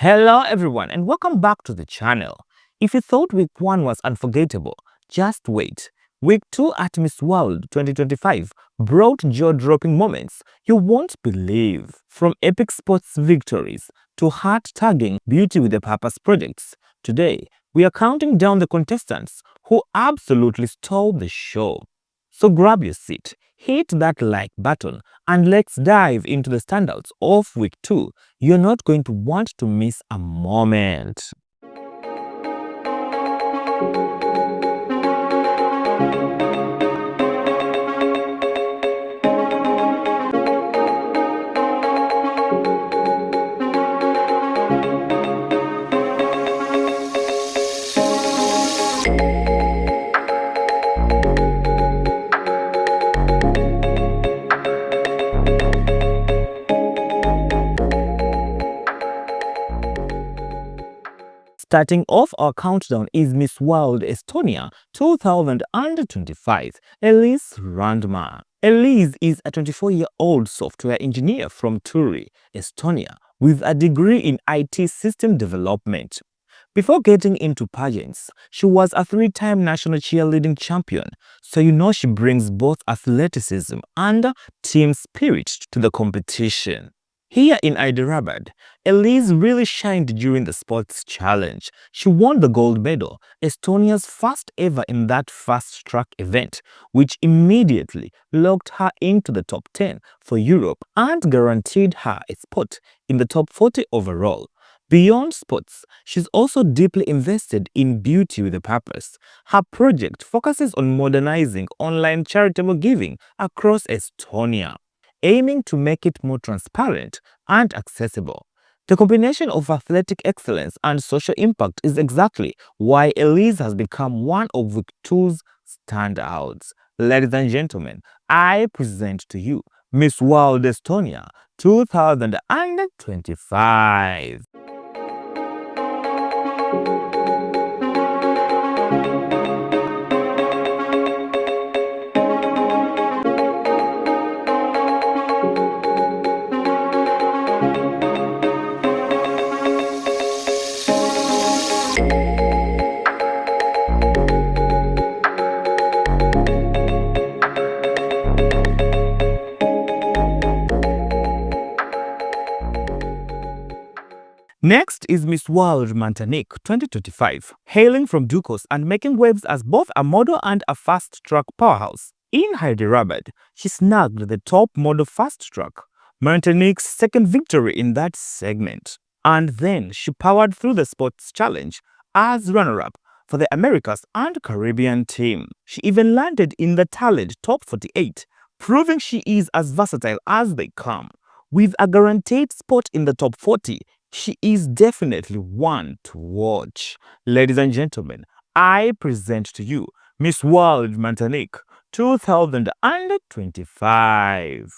Hello everyone and welcome back to the channel. If you thought week 1 was unforgettable, just wait. Week 2 at Miss World 2025 brought jaw-dropping moments you won't believe. From epic sports victories to heart-tugging beauty with a purpose projects, today we are counting down the contestants who absolutely stole the show. So grab your seat, hit that like button, and let's dive into the standouts of week 2. You're not going to want to miss a moment. Starting off our countdown is Miss World Estonia 2025, Elise Randma. Elise is a 24-year-old software engineer from Turi, Estonia, with a degree in IT system development. Before getting into pageants, she was a 3-time national cheerleading champion, so you know she brings both athleticism and team spirit to the competition. Here in Hyderabad, Elise really shined during the sports challenge. She won the gold medal, Estonia's first ever in that fast track event, which immediately locked her into the top 10 for Europe and guaranteed her a spot in the top 40 overall. Beyond sports, she's also deeply invested in beauty with a purpose. Her project focuses on modernizing online charitable giving across Estonia, aiming to make it more transparent and accessible. The combination of athletic excellence and social impact is exactly why Elise has become one of week 2's standouts. Ladies and gentlemen, I present to you Miss World Estonia 2025. Next is Miss World Manik 2025, hailing from Ducos and making waves as both a model and a fast-track powerhouse. In Hyderabad, she snagged the top model fast-track, Manik's second victory in that segment. And then she powered through the sports challenge as runner-up for the Americas and Caribbean team. She even landed in the talent top 48, proving she is as versatile as they come. With a guaranteed spot in the top 40, she is definitely one to watch. Ladies and gentlemen, I present to you Miss World Manik 2025.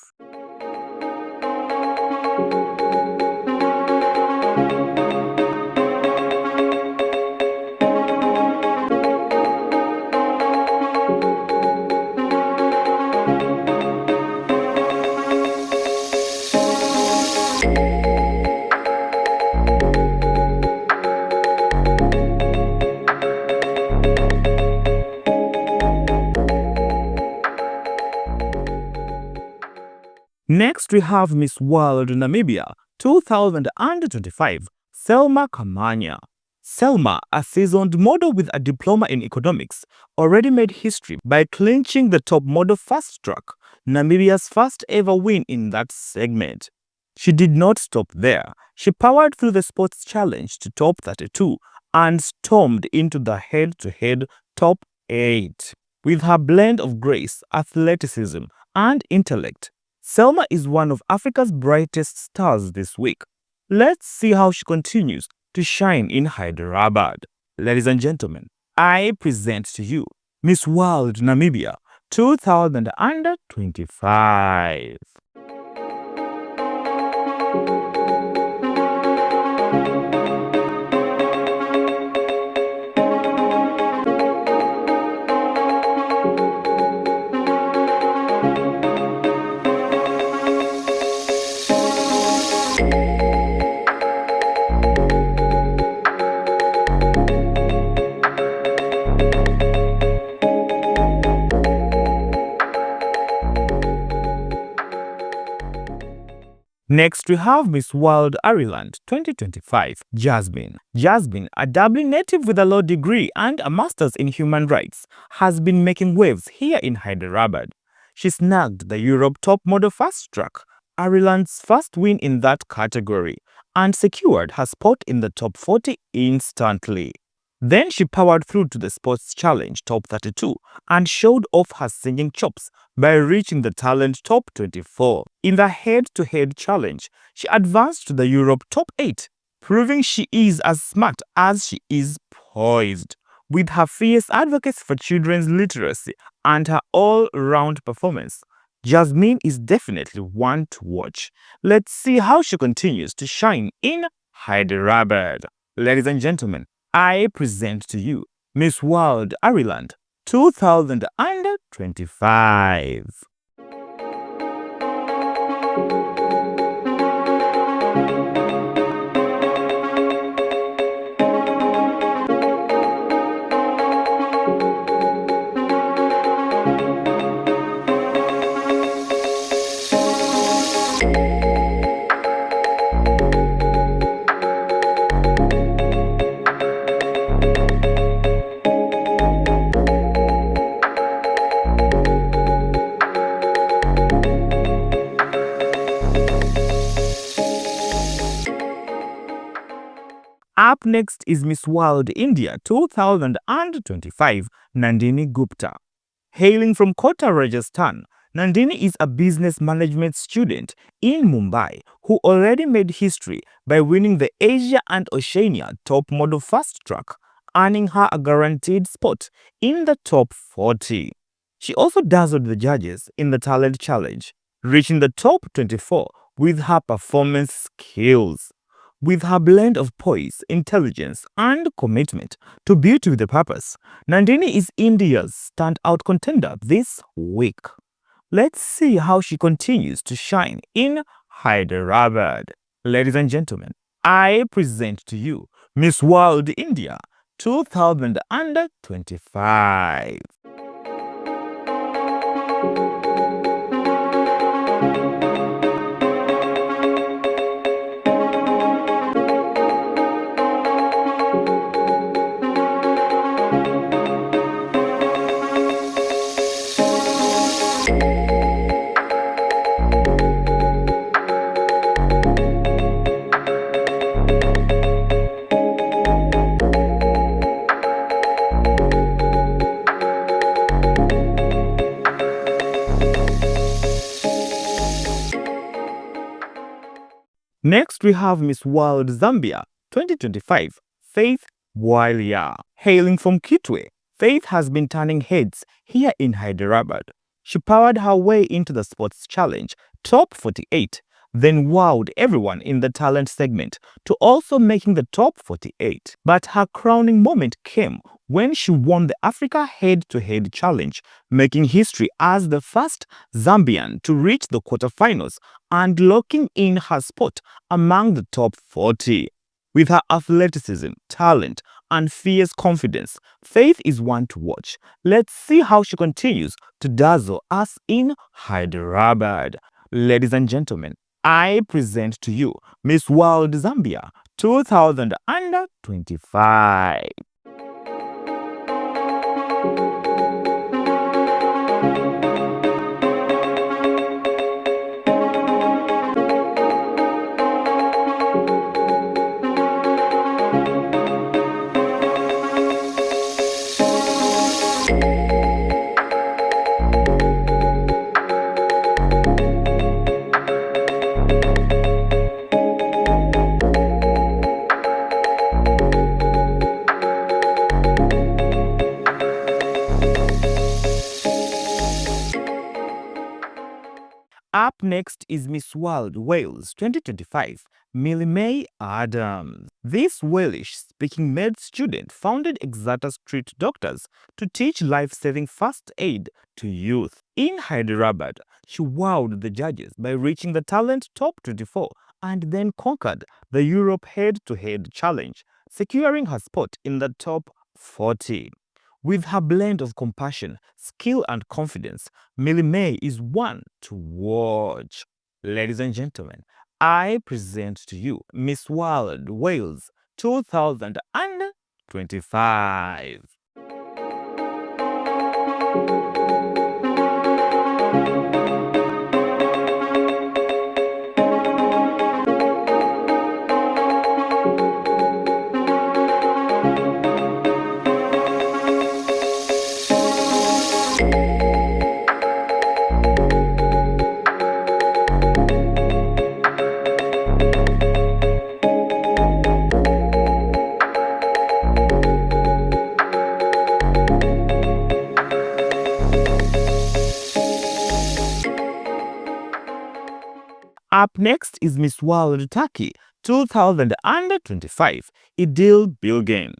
Next, we have Miss World Namibia 2025, Selma Kamanya. Selma, a seasoned model with a diploma in economics, already made history by clinching the top model fast track, Namibia's first ever win in that segment. She did not stop there. She powered through the sports challenge to top 32 and stormed into the head-to-head top 8. With her blend of grace, athleticism, and intellect, Selma is one of Africa's brightest stars this week. Let's see how she continues to shine in Hyderabad. Ladies and gentlemen, I present to you Miss World Namibia 2025. Next, we have Miss World Ireland 2025, Jasmine. Jasmine, a Dublin native with a law degree and a master's in human rights, has been making waves here in Hyderabad. She snagged the Europe Top Model Fast Track, Ireland's first win in that category, and secured her spot in the top 40 instantly. Then she powered through to the Sports Challenge Top 32 and showed off her singing chops by reaching the Talent Top 24. In the head-to-head challenge, she advanced to the Europe Top 8, proving she is as smart as she is poised. With her fierce advocacy for children's literacy and her all-round performance, Jasmine is definitely one to watch. Let's see how she continues to shine in Hyderabad. Ladies and gentlemen, I present to you Miss World Ireland 2025. Up next is Miss World India 2025, Nandini Gupta. Hailing from Kota, Rajasthan, Nandini is a business management student in Mumbai who already made history by winning the Asia and Oceania Top Model Fast Track, earning her a guaranteed spot in the top 40. She also dazzled the judges in the Talent Challenge, reaching the top 24 with her performance skills. With her blend of poise, intelligence, and commitment to beauty with a purpose, Nandini is India's standout contender this week. Let's see how she continues to shine in Hyderabad. Ladies and gentlemen, I present to you Miss World India 2025. Next, we have Miss World Zambia 2025, Faith Bwalya. Hailing from Kitwe, Faith has been turning heads here in Hyderabad. She powered her way into the Sports Challenge Top 48, then wowed everyone in the talent segment to also making the top 48. But her crowning moment came when she won the Africa Head-to-Head Challenge, making history as the first Zambian to reach the quarterfinals and locking in her spot among the top 40. With her athleticism, talent, and fierce confidence, Faith is one to watch. Let's see how she continues to dazzle us in Hyderabad. Ladies and gentlemen, I present to you Miss World Zambia 2025. Up next is Miss World Wales 2025, Millie-Mae Adams. This Welsh-speaking med student founded Exeter Street Doctors to teach life-saving first aid to youth. In Hyderabad, she wowed the judges by reaching the Talent Top 24 and then conquered the Europe Head-to-Head Challenge, securing her spot in the top 40. With her blend of compassion, skill, and confidence, Millie-Mae is one to watch. Ladies and gentlemen, I present to you Miss World Wales 2025. Up next is Miss World Turkey 2025, İdil Bilgen.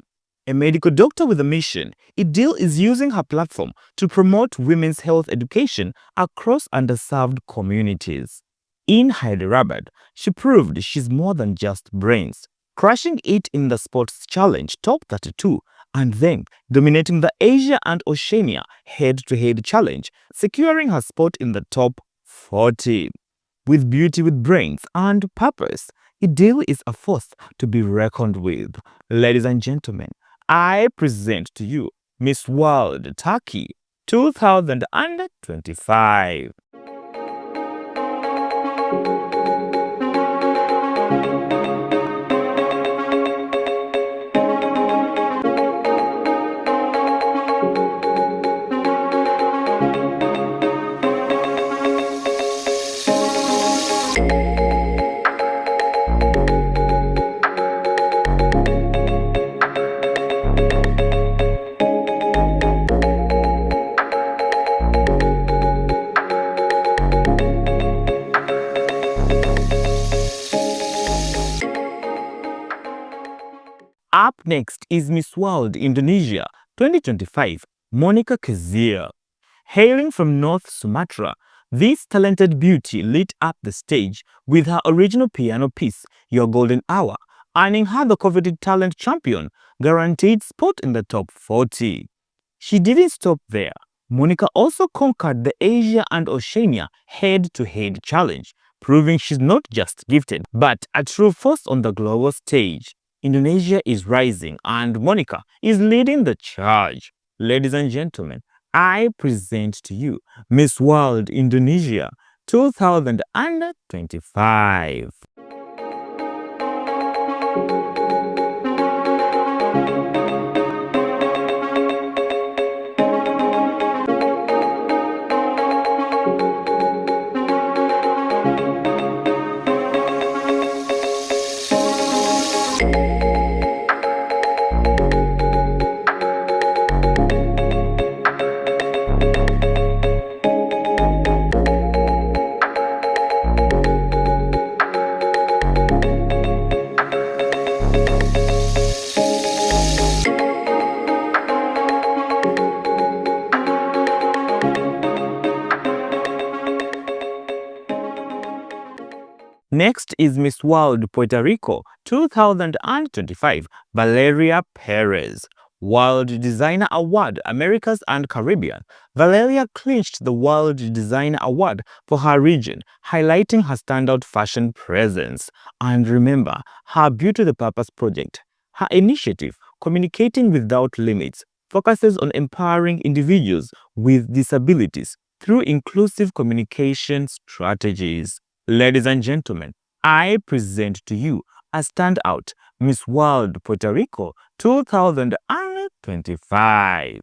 A medical doctor with a mission, İdil is using her platform to promote women's health education across underserved communities. In Hyderabad, she proved she's more than just brains, crushing it in the Sports Challenge Top 32 and then dominating the Asia and Oceania head-to-head challenge, securing her spot in the top 40. With beauty with brains and purpose, İdil is a force to be reckoned with. Ladies and gentlemen, I present to you Miss World Turkey 2025. Up next is Miss World Indonesia 2025, Monica Kezia. Hailing from North Sumatra, this talented beauty lit up the stage with her original piano piece, Your Golden Hour, earning her the coveted talent champion, guaranteed spot in the top 40. She didn't stop there. Monica also conquered the Asia and Oceania head-to-head challenge, proving she's not just gifted, but a true force on the global stage. Indonesia is rising and Monica is leading the charge. Ladies and gentlemen, I present to you Miss World Indonesia 2025. Next is Miss World Puerto Rico 2025, Valeria Perez. World Designer Award Americas and Caribbean. Valeria clinched the World Designer Award for her region, highlighting her standout fashion presence. And remember, her Beauty the Purpose project. Her initiative, Communicating Without Limits, focuses on empowering individuals with disabilities through inclusive communication strategies. Ladies and gentlemen, I present to you a standout, Miss World Puerto Rico 2025.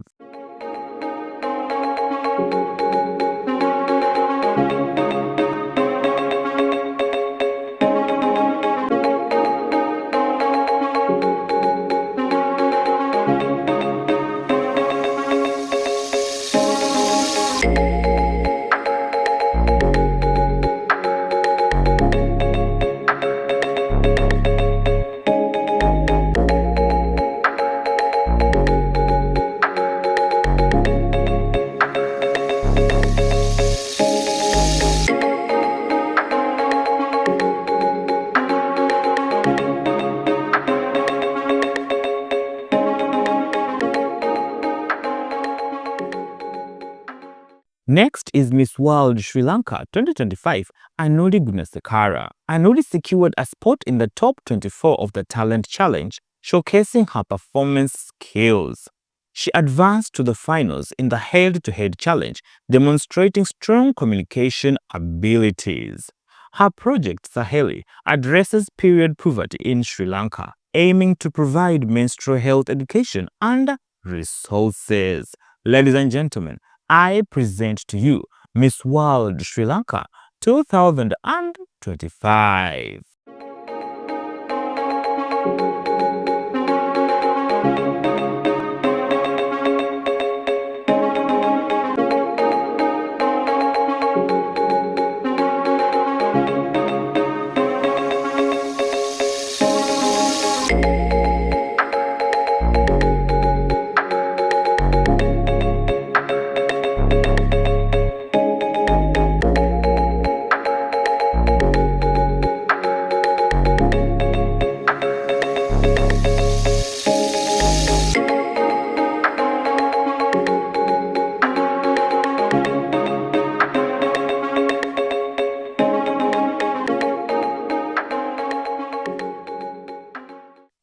Next is Miss World Sri Lanka 2025, Anuli Gunasekara. Anuli secured a spot in the top 24 of the Talent Challenge, showcasing her performance skills. She advanced to the finals in the head-to-head challenge, demonstrating strong communication abilities. Her project, Saheli, addresses period poverty in Sri Lanka, aiming to provide menstrual health education and resources. Ladies and gentlemen, I present to you Miss World Sri Lanka 2025.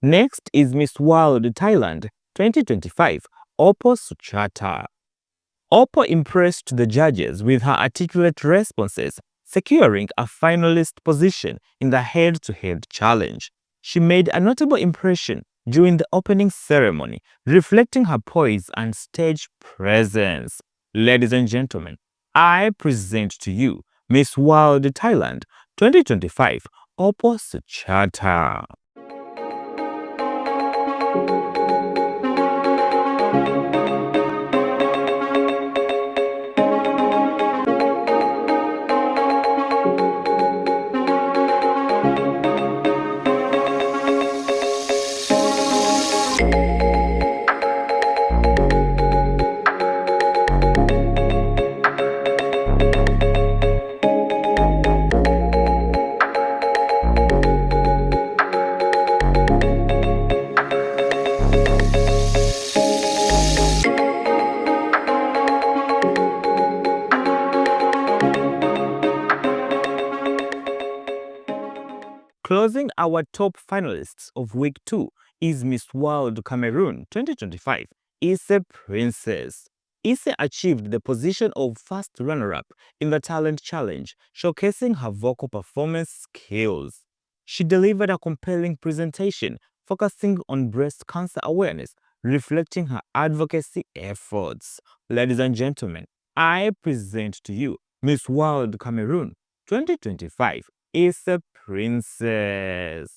Next is Miss World Thailand 2025, Oppo Suchata. Oppo impressed the judges with her articulate responses, securing a finalist position in the head-to-head challenge. She made a notable impression during the opening ceremony, reflecting her poise and stage presence. Ladies and gentlemen, I present to you Miss World Thailand 2025, Oppo Suchata. Closing our top finalists of Week 2 is Miss World Cameroon 2025, Issie Princesse. Issie achieved the position of first runner-up in the Talent Challenge, showcasing her vocal performance skills. She delivered a compelling presentation focusing on breast cancer awareness, reflecting her advocacy efforts. Ladies and gentlemen, I present to you Miss World Cameroon 2025, Issie Princesse.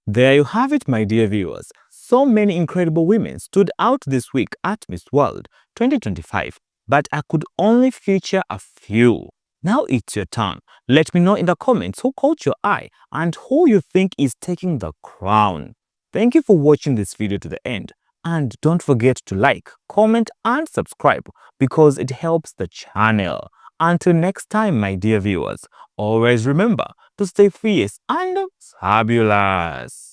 There you have it, my dear viewers. So many incredible women stood out this week at Miss World 2025, but I could only feature a few. Now it's your turn. Let me know in the comments who caught your eye and who you think is taking the crown. Thank you for watching this video to the end. And don't forget to like, comment and subscribe because it helps the channel. Until next time, my dear viewers, always remember to stay fierce and fabulous.